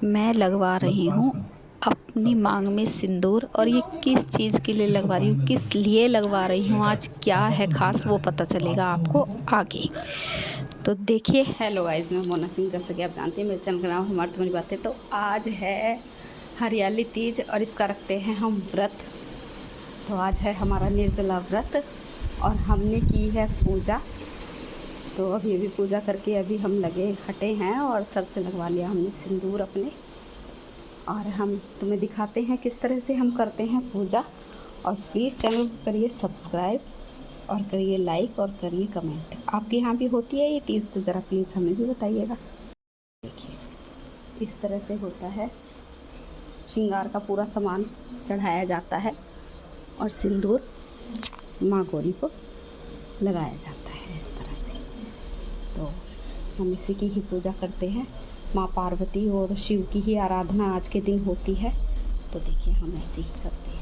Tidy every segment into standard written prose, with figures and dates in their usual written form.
मैं लगवा रही हूँ अपनी मांग में सिंदूर। और ये किस चीज़ के लिए लगवा रही हूँ, किस लिए लगवा रही हूँ, आज क्या है ख़ास, वो पता चलेगा आपको आगे। तो देखिए, हेलो गाइस, मैं मोना सिंह। जैसा कि आप जानते हैं मेरे चैनल का नाम हमारी तुम्हारी बातें। तो आज है हरियाली तीज और इसका रखते हैं हम व्रत। तो आज है हमारा निर्जला व्रत और हमने की है पूजा। तो अभी अभी पूजा करके अभी हम लगे हटे हैं और सर से लगवा लिया हमने सिंदूर अपने। और हम तुम्हें दिखाते हैं किस तरह से हम करते हैं पूजा। और प्लीज़ चैनल को करिए सब्सक्राइब और करिए लाइक और करिए कमेंट। आपके यहाँ भी होती है ये तीज? तो ज़रा प्लीज़ हमें भी बताइएगा। देखिए, इस तरह से होता है। श्रृंगार का पूरा सामान चढ़ाया जाता है और सिंदूर माँ गौरी को लगाया जाता है इस तरह से। तो हम इसी की ही पूजा करते हैं। माँ पार्वती और शिव की ही आराधना आज के दिन होती है। तो देखिए, हम ऐसे ही करते हैं।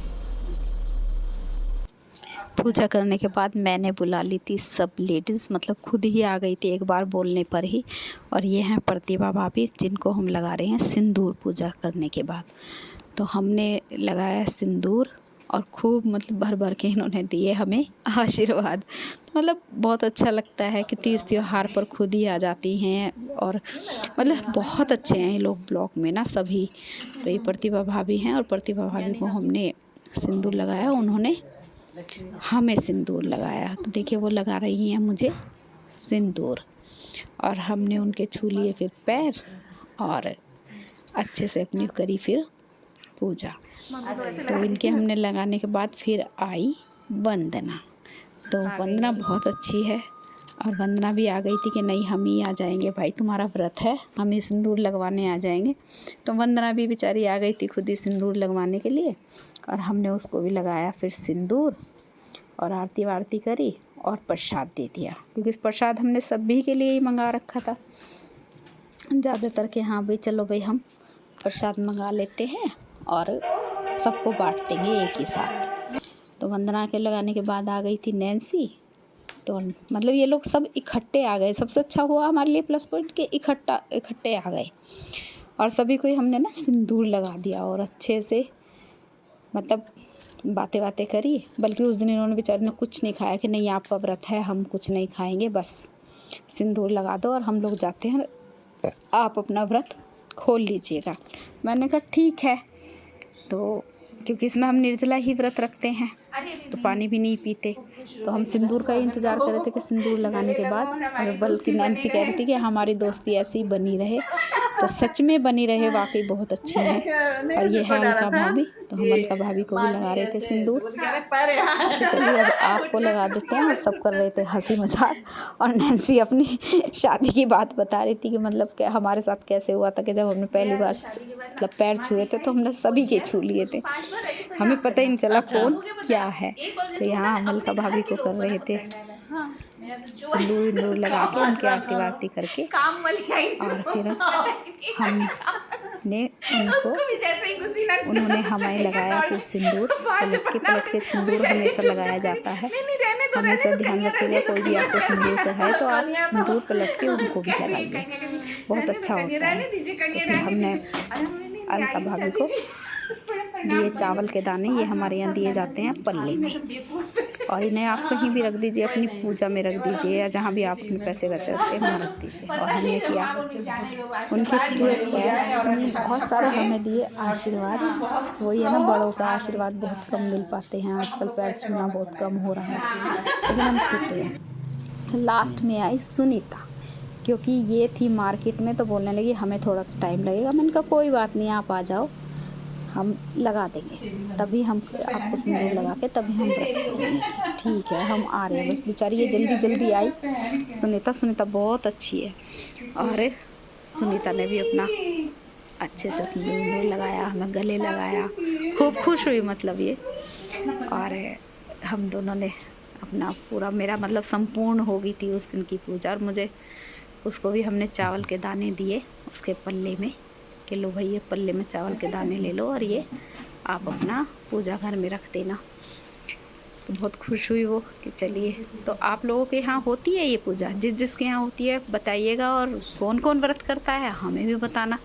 पूजा करने के बाद मैंने बुला ली थी सब लेडीज़, मतलब खुद ही आ गई थी एक बार बोलने पर ही। और ये हैं प्रतिभा भाभी, जिनको हम लगा रहे हैं सिंदूर पूजा करने के बाद। तो हमने लगाया सिंदूर और खूब मतलब भर भर के इन्होंने दिए हमें आशीर्वाद। मतलब बहुत अच्छा लगता है कि तीज त्योहार पर खुद ही आ जाती हैं। और मतलब बहुत अच्छे हैं ये लोग ब्लॉग में ना सभी। तो ये प्रतिभा भाभी हैं और प्रतिभा भाभी को हमने सिंदूर लगाया, उन्होंने हमें सिंदूर लगाया। तो देखिए, वो लगा रही हैं मुझे सिंदूर और हमने उनके छू लिए फिर पैर और अच्छे से अपनी करी फिर पूजा। तो इनके हमने लगाने के बाद फिर आई वंदना। तो वंदना बहुत अच्छी है और वंदना भी आ गई थी कि नहीं, हम ही आ जाएंगे भाई, तुम्हारा व्रत है, हम ही सिंदूर लगवाने आ जाएंगे। तो वंदना भी बेचारी आ गई थी खुद ही सिंदूर लगवाने के लिए और हमने उसको भी लगाया फिर सिंदूर और आरती वारती करी और प्रसाद दे दिया, क्योंकि इस प्रसाद हमने सभी के लिए ही मंगा रखा था ज़्यादातर के। हाँ भाई, चलो भाई हम प्रसाद मंगा लेते हैं और सबको बांट देंगे एक ही साथ। तो वंदना के लगाने के बाद आ गई थी नैन्सी। तो मतलब ये लोग सब इकट्ठे आ गए। सबसे अच्छा हुआ हमारे लिए प्लस पॉइंट कि इकट्ठे आ गए और सभी को हमने ना सिंदूर लगा दिया और अच्छे से मतलब बातें बातें करी। बल्कि उस दिन इन्होंने बेचारे ने कुछ नहीं खाया कि नहीं आपका व्रत है, हम कुछ नहीं खाएंगे, बस सिंदूर लगा दो और हम लोग जाते हैं, आप अपना व्रत खोल लीजिएगा। मैंने कहा ठीक है। तो क्योंकि इसमें हम निर्जला ही व्रत रखते हैं तो पानी भी नहीं पीते, तो हम सिंदूर का ही इंतज़ार कर रहे थे कि सिंदूर लगाने के बाद। और बल्कि नैन्सी कह रही थी कि हमारी दोस्ती ऐसी ही बनी रहे। तो सच में बनी रहे, वाकई बहुत अच्छी है। और ये है अलका भाभी, तो हम अलका भाभी को भी लगा रहे थे सिंदूर। तो चलिए अब आपको लगा देते हैं। और सब कर रहे थे हंसी मजाक और नैन्सी अपनी शादी की बात बता रही थी कि मतलब क्या हमारे साथ कैसे हुआ था कि जब हमने पहली बार मतलब पैर छुए थे तो हमने सभी के छू लिए थे, हमें पता ही नहीं चला कौन क्या है। तो यहाँ हम अलका भाभी को कर रहे थे सिंदूर विंदूर लगा के उनकी आरती वारती करके। और फिर हमने उन्होंने हमें लगाया फिर सिंदूर। पलट के सिंदूर हमेशा लगाया जाता है। हमेशा ध्यान रखिएगा, कोई भी आपको सिंदूर चढ़ाए तो आप सिंदूर पलट के उनको भी लगाइए, बहुत अच्छा होता है। तो फिर हमने अलका भाभी को दिए चावल के दाने। ये हमारे यहाँ दिए जाते हैं पल्ले में, और इन्हें आप कहीं भी रख दीजिए, अपनी पूजा में रख दीजिए या जहाँ भी आप अपने पैसे वैसे रखते हैं वहाँ रख दीजिए। और हमने किया उनके छुए पैर, बहुत सारा हमें दिए आशीर्वाद। वही है ना, बड़ों का आशीर्वाद बहुत कम मिल पाते हैं आजकल, पैर छूना बहुत कम हो रहा है, लेकिन हम छूते हैं। लास्ट में आई सुनीता, क्योंकि ये थी मार्केट में, तो बोलने लगी हमें थोड़ा सा टाइम लगेगा। मैंने कहा कोई बात नहीं, आप आ जाओ, हम लगा देंगे, तभी हम आपको सिंदूर लगा के तभी हम व्रत खोलेंगे। ठीक है, हम आ रहे हैं। बस बेचारी ये जल्दी जल्दी आई सुनीता बहुत अच्छी है। और सुनीता ने भी अपना अच्छे से सिंदूर लगाया, हमें गले लगाया, खूब खुश हुई मतलब ये। और हम दोनों ने अपना पूरा, मेरा मतलब संपूर्ण हो गई थी उस दिन की पूजा। और मुझे उसको भी हमने चावल के दाने दिए उसके पल्ले में कि लो भाई, ये पल्ले में चावल के दाने ले लो और ये आप अपना पूजा घर में रख देना। तो बहुत खुश हुई वो कि चलिए। तो आप लोगों के यहाँ होती है ये पूजा? जिसके यहाँ होती है बताइएगा, और कौन कौन व्रत करता है हमें भी बताना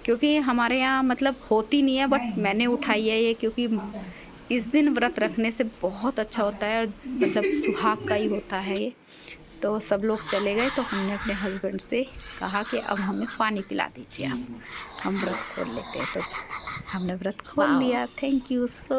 क्योंकि हमारे यहाँ मतलब होती नहीं है, बट मैंने उठाई है ये, क्योंकि इस दिन व्रत रखने से बहुत अच्छा होता है और मतलब सुहाग का ही होता है ये। तो सब लोग चले गए तो हमने अपने हस्बैंड से कहा कि अब हमें पानी पिला दीजिए, आप हम व्रत खोल लेते हैं। तो हमने व्रत खोल लिया। Thank you so